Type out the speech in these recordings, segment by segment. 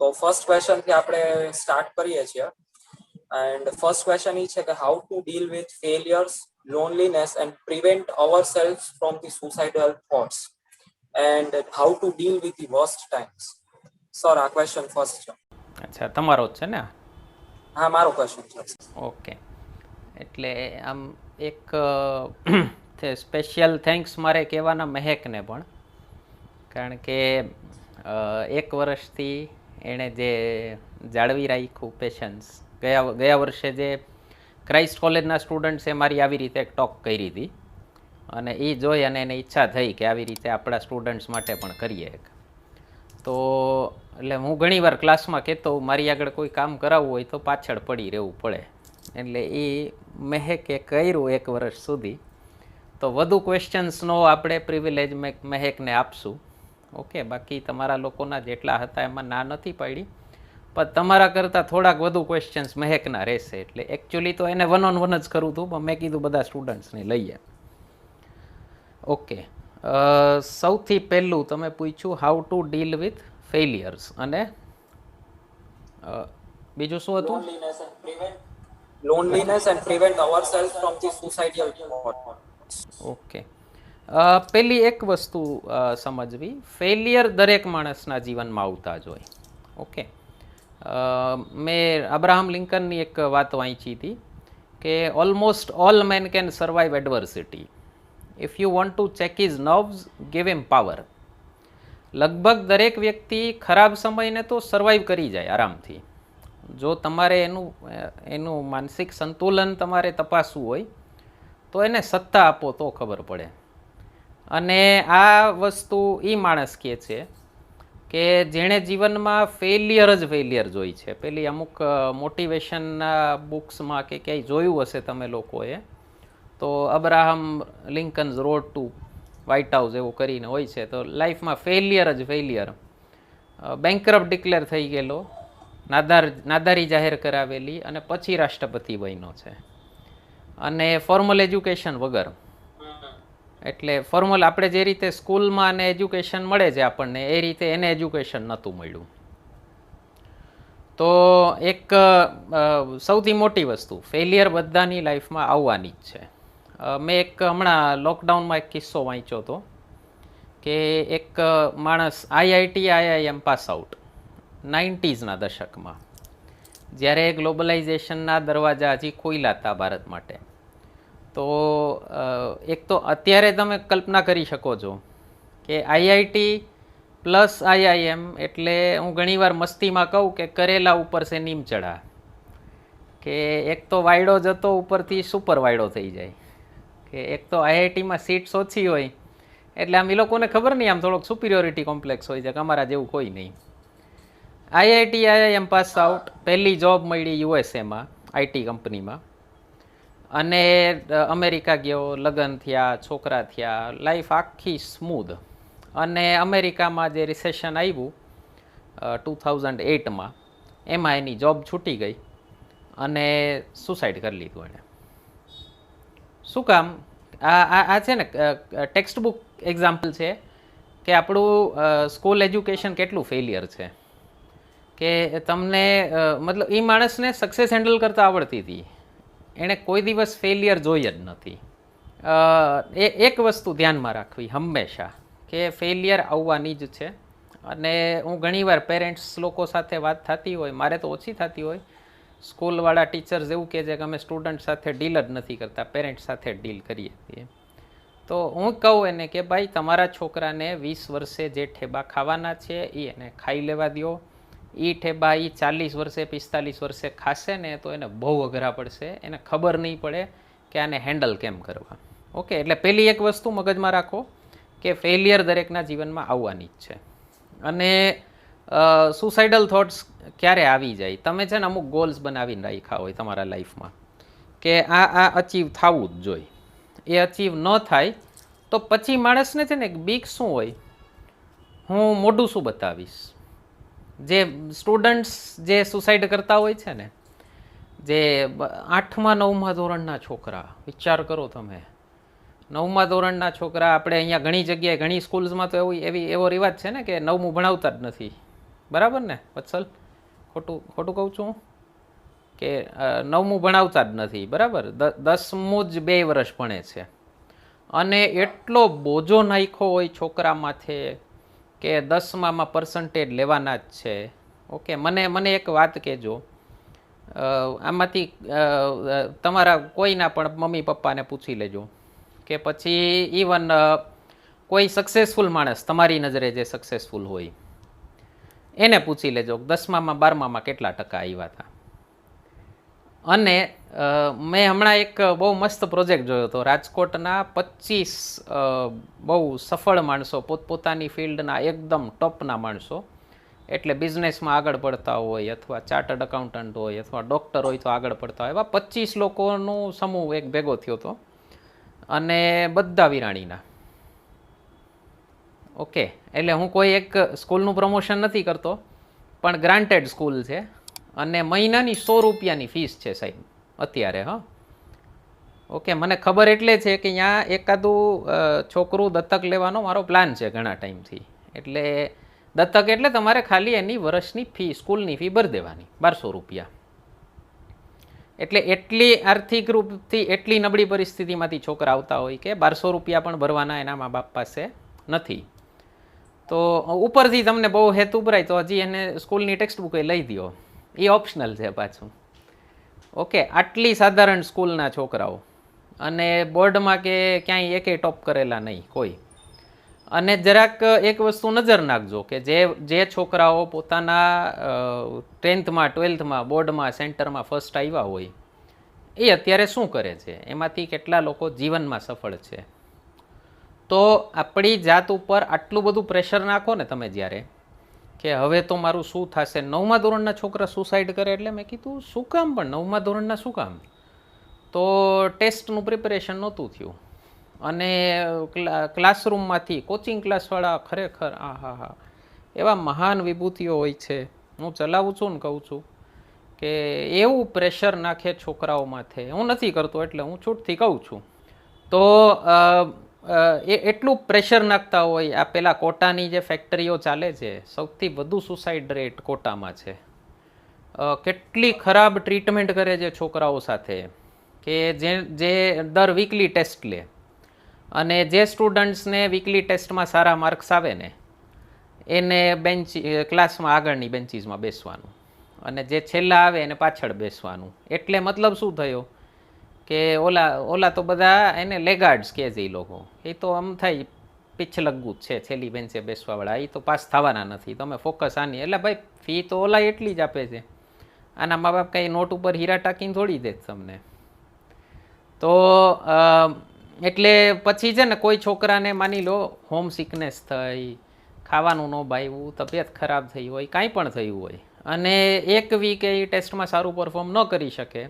તો ફર્સ્ટ ક્વેશ્ચનથી આપણે સ્ટાર્ટ કરીએ છીએ. એન્ડ ફર્સ્ટ ક્વેશ્ચન એ છે કે how to deal with failures, loneliness and prevent ourselves from the suicidal thoughts and how to deal with the worst times. Sir, આ question first છે. અચ્છા, તમારો જ છે ને? હા, મારો ક્વેશ્ચન છે. ઓકે, એટલે આમ એક સ્પેશિયલ થેન્ક્સ મારે કહેવાના મહેકને પણ, કારણ કે 1 વર્ષથી એણે જે જાળવી રાખ્યું પેશન્સ, ગયા વર્ષે જે ક્રાઇસ્ટ કોલેજના સ્ટુડન્ટ્સે મારી આવી રીતે એક ટોક કરી હતી અને એ જોઈ અને એને ઈચ્છા થઈ કે આવી રીતે આપણા સ્ટુડન્ટ્સ માટે પણ કરીએ એક. તો એટલે હું ઘણીવાર ક્લાસમાં કહેતો મારી આગળ કોઈ કામ કરાવવું હોય તો પાછળ પડી રહેવું પડે. એટલે એ મહેકે કર્યું 1 વર્ષ સુધી. તો વધુ ક્વેશ્ચન્સનો આપણે પ્રિવિલેજ મહેકને આપશું. ઓકે, બાકી તમારા લોકોના જેટલા હતા એમાં ના નથી પાડી, પણ તમારા કરતાં થોડાક વધુ ક્વેશ્ચન્સ મહેકના રહેશે. એટલે એકચ્યુઅલી તો એને 1-on-1 જ કરવું હતું, પણ મેં કીધું બધા સ્ટુડન્ટ્સને લઈએ. ઓકે, સૌથી પહેલું તમે પૂછ્યું how to deal with failures અને બીજું શું હતું? Loneliness and prevent ourselves from the suicidal thoughts. Okay, પહેલી એક વસ્તુ સમજવી, ફેલિયર દરેક માણસના જીવનમાં આવતા જ હોય. ઓકે, મેં અબ્રાહમ લિંકનની એક વાત વાંચી હતી કે almost all main can survive adversity. If you want to check his nerves, give him power. લગભગ દરેક વ્યક્તિ ખરાબ સમયને તો સર્વાઈવ કરી જાય આરામથી. જો તમારે એનું માનસિક સંતુલન તમારે તપાસવું હોય તો એને સત્તા આપો તો ખબર પડે. અને આ વસ્તુ એ માણસ કહે છે કે જેણે જીવનમાં ફેલિયર જોઈ છે. પેલી અમુક મોટિવેશનના બુક્સમાં કે ક્યાંય જોયું હશે તમે લોકોએ, તો Abraham Lincoln's road to White House એવું કરીને હોય છે. તો લાઈફમાં ફેલિયર, બેન્કરપ્ટ ડિક્લેર થઈ ગયેલો, નાદારી જાહેર કરાવેલી અને પછી રાષ્ટ્રપતિ બન્યો છે. અને ફોર્મલ એજ્યુકેશન વગર. એટલે ફોર્મલ આપણે જે રીતે સ્કૂલમાં અને એજ્યુકેશન મળે છે આપણને, એ રીતે એને એજ્યુકેશન નહોતું મળ્યું. તો એક સૌથી મોટી વસ્તુ, ફેલિયર બધાની લાઈફમાં આવવાની જ છે. મેં એક હમણાં લોકડાઉનમાં એક કિસ્સો વાંચ્યો હતો કે એક માણસ IIM પાસ આઉટ 90s દશકમાં, જ્યારે ગ્લોબલાઇઝેશનના દરવાજા હજી ખુલ્લા હતા ભારત માટે. તો એક તો અત્યારે તમે કલ્પના કરી શકો છો કે IIT પ્લસ IIM એટલે હું ઘણીવાર મસ્તીમાં કહું કે કરેલા ઉપર સે નીમ ચઢા, કે એક તો વાયડો જતો ઉપરથી સુપર વાયડો થઈ જાય. કે એક તો IITમાં સીટ્સ ઓછી હોય એટલે આમ એ લોકોને ખબર નહીં, આમ થોડોક સુપિરિયોરિટી કોમ્પ્લેક્સ હોય છે કે અમારા જેવું કોઈ નહીં. IIM પાસ આઉટ, પહેલી જોબ મળી USAમાં IT કંપનીમાં, અને અમેરિકા ગયો, લગ્ન થયા, છોકરા થયા, લાઈફ આખી સ્મૂધ. અને અમેરિકામાં જે રિસેશન આવ્યું 2008માં, એમાં એની જોબ છૂટી ગઈ અને સુસાઇડ કરી લીધું એણે. શું કામ? આ છે ને ટેક્સ્ટ બુક એક્ઝામ્પલ છે કે આપણું સ્કૂલ એજ્યુકેશન કેટલું ફેલિયર છે. કે તમને મતલબ એ માણસને સક્સેસ હેન્ડલ કરતા આવડતી હતી, એણે કોઈ દિવસ ફેલિયર જોઈ જ નથી. એક વસ્તુ ધ્યાનમાં રાખવી હંમેશા કે ફેલિયર આવવાની જ છે. અને હું ઘણીવાર પેરેન્ટ્સ લોકો સાથે વાત થતી હોય, મારે તો ઓછી થતી હોય, સ્કૂલવાળા ટીચર્સ એવું કહે છે કે અમે સ્ટુડન્ટ સાથે ડીલ જ નથી કરતા, પેરેન્ટ્સ સાથે ડીલ કરીએ છીએ. તો હું કહું એને કે ભાઈ તમારા છોકરાને 20 વર્ષે જે ઠેબા ખાવાના છે એ એને ખાઈ લેવા દો. એ ઠેબા એ 40 વર્ષે 45 વર્ષે ખાશે ને તો એને બહુ અઘરા પડશે, એને ખબર નહીં પડે કે આને હેન્ડલ કેમ કરવા. ઓકે, એટલે પહેલી એક વસ્તુ મગજમાં રાખો કે ફેલિયર દરેકના જીવનમાં આવવાની જ છે. અને સુસાઇડલ થોટ્સ ક્યારે આવી જાય? તમે છે ને અમુક ગોલ્સ બનાવીને રાખ્યા હોય તમારા લાઈફમાં કે આ અચીવ થવું જ જોઈએ, એ અચીવ ન થાય તો પછી માણસને છે ને એક બીક શું હોય, હું મોઢું શું બતાવીશ. જે સ્ટુડન્ટ્સ જે સુસાઇડ કરતા હોય છે ને, જે 8મા 9મા ધોરણના છોકરા, વિચાર કરો તમે, 9મા ધોરણના છોકરા. આપણે અહીંયા ઘણી જગ્યાએ ઘણી સ્કૂલ્સમાં તો એવો રિવાજ છે ને કે 9મું ભણાવતા જ નથી, બરાબર ને વત્સલ? ખોટું ખોટું કહું છું કે 9મું ભણાવતા જ નથી, બરાબર? 10મું જ 2 વર્ષ ભણે છે અને એટલો બોજો નાખ્યો હોય છોકરા માથે કે 10માં પર્સન્ટેજ લેવાના જ છે. ઓકે, મને એક વાત કહેજો, આમાંથી તમારા કોઈના પણ મમ્મી પપ્પાને પૂછી લેજો કે પછી ઇવન કોઈ સક્સેસફુલ માણસ તમારી નજરે જે સક્સેસફુલ હોય એને પૂછી લેજો 10માં 12માં કેટલા ટકા આવ્યા હતા. અને મેં હમણાં એક બહુ મસ્ત પ્રોજેક્ટ જોયો હતો. રાજકોટના 25 બહુ સફળ માણસો, પોતપોતાની ફિલ્ડના એકદમ ટોપના માણસો, એટલે બિઝનેસમાં આગળ પડતા હોય અથવા ચાર્ટર્ડ એકાઉન્ટન્ટ હોય અથવા ડૉક્ટર હોય તો આગળ પડતા હોય, એવા 25 લોકોનું સમૂહ એક ભેગો થયો હતો અને બધા વિરાણીના. ઓકે, એટલે હું કોઈ એક સ્કૂલનું પ્રમોશન નથી કરતો, પણ ગ્રાન્ટેડ સ્કૂલ છે અને મહિનાની 100 રૂપિયાની ફીસ છે સાહેબ અત્યારે. હા, ઓકે, મને ખબર એટલે છે કે ત્યાં એકાદું છોકરું દત્તક લેવાનો મારો પ્લાન છે ઘણા ટાઈમથી. એટલે દત્તક એટલે તમારે ખાલી એની વર્ષની ફી, સ્કૂલની ફી ભરી દેવાની 1200 રૂપિયા. એટલે એટલી આર્થિક રૂપથી એટલી નબળી પરિસ્થિતિમાંથી છોકરા આવતા હોય કે 1200 રૂપિયા પણ ભરવાના એના મા બાપ પાસે નથી. તો ઉપરથી તમને બહુ હેતુ ભરાય તો હજી એને સ્કૂલની ટેક્સ્ટ બુક લઈ દો, એ ઓપ્શનલ છે પાછું. ઓકે, આટલી સાધારણ સ્કૂલના છોકરાઓ અને બોર્ડમાં કે ક્યાંય એકે ટોપ કરેલા નહીં કોઈ. અને જરાક એક વસ્તુ નજર નાખજો કે જે છોકરાઓ પોતાના 10થમાં 12થમાં બોર્ડમાં સેન્ટરમાં ફર્સ્ટ આવ્યા હોય એ અત્યારે શું કરે છે, એમાંથી કેટલા લોકો જીવનમાં સફળ છે. તો આપણી જાત ઉપર આટલું બધું પ્રેશર નાખો ને તમે જ્યારે કે હવે તો મારું શું થશે. 9મા ધોરણના છોકરા સુસાઇડ કરે એટલે મેં કીધું શું કામ, પણ 9મા ધોરણના શું કામ? તો ટેસ્ટનું પ્રિપેરેશન નહોતું થયું અને ક્લાસરૂમમાંથી કોચિંગ ક્લાસવાળા ખરેખર હા એવા મહાન વિભૂતિઓ હોય છે. હું ચલાવું છું ને કહું છું કે એવું પ્રેશર નાખે છોકરાઓ માથે. હું નથી કરતો એટલે હું છૂટથી કહું છું. તો એટલું પ્રેશર નાખતા હોય. આ પેલા કોટાની જે ફેક્ટરીઓ ચાલે છે, સૌથી વધુ સુસાઇડ રેટ કોટામાં છે. કેટલી ખરાબ ટ્રીટમેન્ટ કરે છે છોકરાઓ સાથે કે જે દર વીકલી ટેસ્ટ લે અને જે સ્ટુડન્ટ્સને વીકલી ટેસ્ટમાં સારા માર્ક્સ આવે ને એને ક્લાસમાં આગળની બેન્ચીસમાં બેસવાનું અને જે છેલ્લા આવે એને પાછળ બેસવાનું. એટલે મતલબ શું થયો કે ઓલા તો બધા એને લેગાર્ડ્સ કહે છે. એ લોકો એ તો આમ થાય પીછલગ્ગુ જ છે, છેલ્લી બેન્ચે બેસવાવાળા, એ તો પાસ થવાના નથી. તમે ફોકસ આની, એટલે ભાઈ ફી તો ઓલા એટલી જ આપે છે, આના મા બાપ કંઈ નોટ ઉપર હીરા ટાંકીને થોડી દે તમને. તો એટલે પછી છે ને કોઈ છોકરાને માની લો હોમ સિકનેસ થઈ, ખાવાનું ન ભાવ્યું, તબિયત ખરાબ થઈ હોય, કાંઈ પણ થયું હોય અને એક વીક એ ટેસ્ટમાં સારું પરફોર્મ ન કરી શકે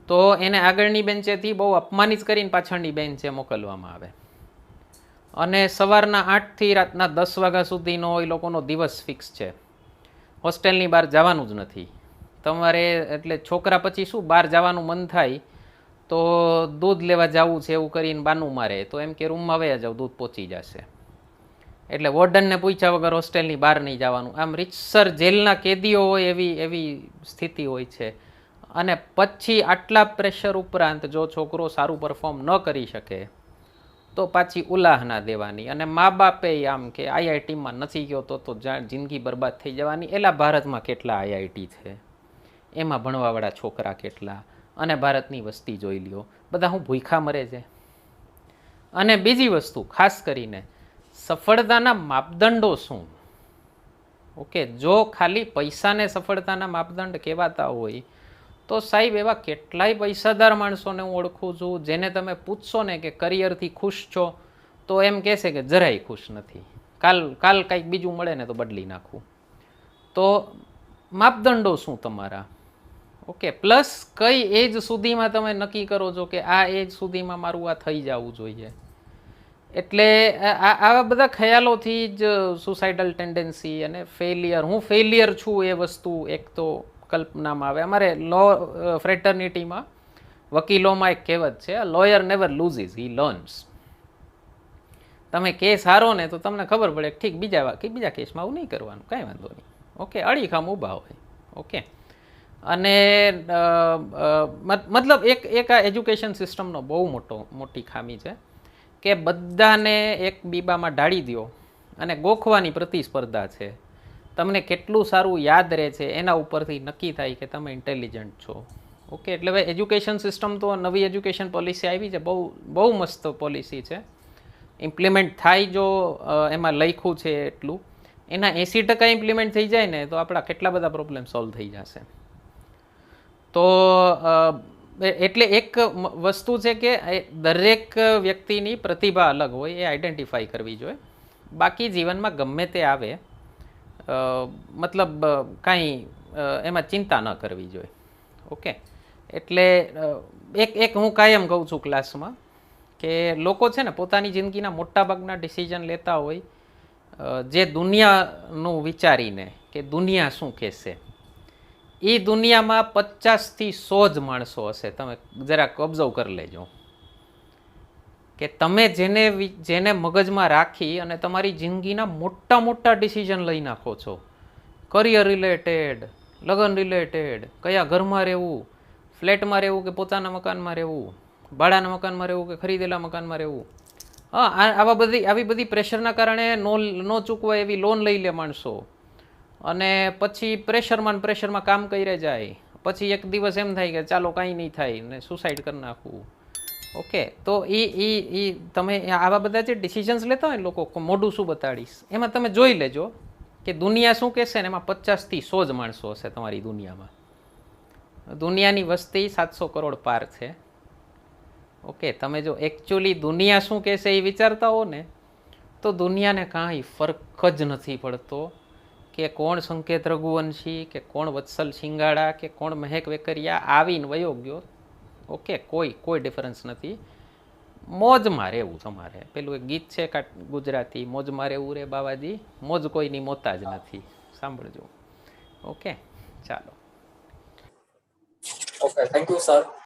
તો એને આગળની બેન્ચેથી બહુ અપમાનિત કરીને પાછળની બેન્ચે મોકલવામાં આવે અને સવારના 8થી રાતના 10 વાગ્યા સુધીનો એ લોકોનો દિવસ ફિક્સ છે. હોસ્ટેલની બહાર જવાનું જ નથી તમારે. એટલે છોકરા પછી શું બહાર જવાનું મન થાય તો દૂધ લેવા જવું છે એવું કરીને બાનું મારે તો એમ કે રૂમમાં વયા જાવ, દૂધ પહોંચી જશે. એટલે વોર્ડનને પૂછ્યા વગર હોસ્ટેલની બહાર નહીં જવાનું. આમ રીતસર જેલના કેદીઓ હોય એવી સ્થિતિ હોય છે. અને પછી આટલા પ્રેશર ઉપરાંત જો છોકરો સારું પરફોર્મ ન કરી શકે તો પાછી ઉલાહ ના દેવાની. અને મા બાપે આમ કે આઈઆઈટીમાં નથી ગયો તો જિંદગી બરબાદ થઈ જવાની. એલા ભારતમાં કેટલા આઈઆઈટી છે, એમાં ભણવાવાળા છોકરા કેટલા, અને ભારતની વસ્તી જોઈ લ્યો, બધા હું ભૂખા મરે છે. અને બીજી વસ્તુ ખાસ કરીને સફળતાના માપદંડો શું? ઓકે, જો ખાલી પૈસાને સફળતાના માપદંડ કહેવાતા હોય તો સાહેબ એવા કેટલાય પૈસાદાર માણસોને હું ઓળખું છું જેને તમે પૂછશો ને કે કરિયરથી ખુશ છો તો એમ કહેશે કે જરાય ખુશ નથી, કાલ કંઈક બીજું મળે ને તો બદલી નાખું. તો માપદંડો શું તમારા? ઓકે, પ્લસ કઈ એજ સુધીમાં તમે નક્કી કરો છો કે આ એજ સુધીમાં મારું આ થઈ જવું જોઈએ. એટલે આવા બધા ખ્યાલોથી જ સુસાઇડલ ટેન્ડન્સી અને ફેલિયર, હું ફેલિયર છું એ વસ્તુ એક તો કલ્પનામાં આવે. અમારે લો ફ્રેટર્નિટીમાં વકીલોમાં એક કહેવત છે, લોયર નેવર લૂઝિસ, હી લર્ન્સ. તમે કેસ હારો ને તો તમને ખબર પડે ઠીક બીજા કેસમાં આવું નહીં કરવાનું, કાંઈ વાંધો નહીં. ઓકે, અડીખમ ઊભા હોય. ઓકે, અને મતલબ એક આ એજ્યુકેશન સિસ્ટમનો બહુ મોટી ખામી છે કે બધાને એક બીબામાં ઢાળી દો અને ગોખવાની પ્રતિસ્પર્ધા છે. તમને કેટલું સારું યાદ રહે છે એના ઉપરથી નક્કી થાય કે તમે ઇન્ટેલિજન્ટ છો. ઓકે, એટલે હવે એજ્યુકેશન સિસ્ટમ તો નવી એજ્યુકેશન પોલિસી આવી છે, બહુ બહુ મસ્ત પોલિસી છે. ઇમ્પ્લિમેન્ટ થાય જો એમાં લખ્યું છે એટલું, એના 80% ઇમ્પ્લિમેન્ટ થઈ જાય ને તો આપણા કેટલા બધા પ્રોબ્લેમ સોલ્વ થઈ જશે. તો એટલે એક વસ્તુ છે કે દરેક વ્યક્તિની પ્રતિભા અલગ હોય, એ આઈડેન્ટિફાઈ કરવી જોઈએ. બાકી જીવનમાં ગમે તે આવે, મતલબ કાંઈ એમાં ચિંતા ન કરવી જોઈએ. ઓકે, એટલે એક હું કાયમ કહું છું ક્લાસમાં કે લોકો છે ને પોતાની જિંદગીના મોટાભાગના ડિસિઝન લેતા હોય જે દુનિયાનું વિચારીને કે દુનિયા શું કહેશે. એ દુનિયામાં 50થી 100 જ માણસો હશે, તમે જરાક ઓબ્ઝર્વ કરી લેજો કે તમે જેને મગજમાં રાખી અને તમારી જિંદગીના મોટા મોટા ડિસિઝન લઈ નાખો છો. કરિયર રિલેટેડ, લગ્ન રિલેટેડ, કયા ઘરમાં રહેવું, ફ્લેટમાં રહેવું કે પોતાના મકાનમાં રહેવું, ભાડાના મકાનમાં રહેવું કે ખરીદેલા મકાનમાં રહેવું. હા, આવી બધી પ્રેશરના કારણે નો ચૂકવાય એવી લોન લઈ લે માણસો, અને પછી પ્રેશરમાં કામ કરી જાય. પછી એક દિવસ એમ થાય કે ચાલો કાંઈ નહીં થાય ને સુસાઇડ કરી નાખવું. ઓકે, તો એ તમે આવા બધા જે ડિસિઝન્સ લેતા હોય ને લોકો, મોઢું શું બતાડીશ, એમાં તમે જોઈ લેજો કે દુનિયા શું કહેશે ને એમાં 50થી 100 જ માણસો હશે તમારી દુનિયામાં. દુનિયાની વસ્તી 700 કરોડ પાર છે. ઓકે, તમે જો એકચ્યુઅલી દુનિયા શું કહેશે એ વિચારતા હો ને તો દુનિયાને કાંઈ ફરક જ નથી પડતો કે કોણ સંકેત રઘુવંશી કે કોણ વત્સલ શિંગાડા કે કોણ મહેક વેકરિયા આવીને વયો ગયો. ઓકે, કોઈ ડિફરન્સ નથી. મોજમાં રહેવું તમારે. પેલું એક ગીત છે ગુજરાતી, મોજમાં રહેવું રે બાવાજી, મોજ કોઈની મોતા જ નથી. સાંભળજો. ઓકે, ચાલો. Okay, thank you, sir.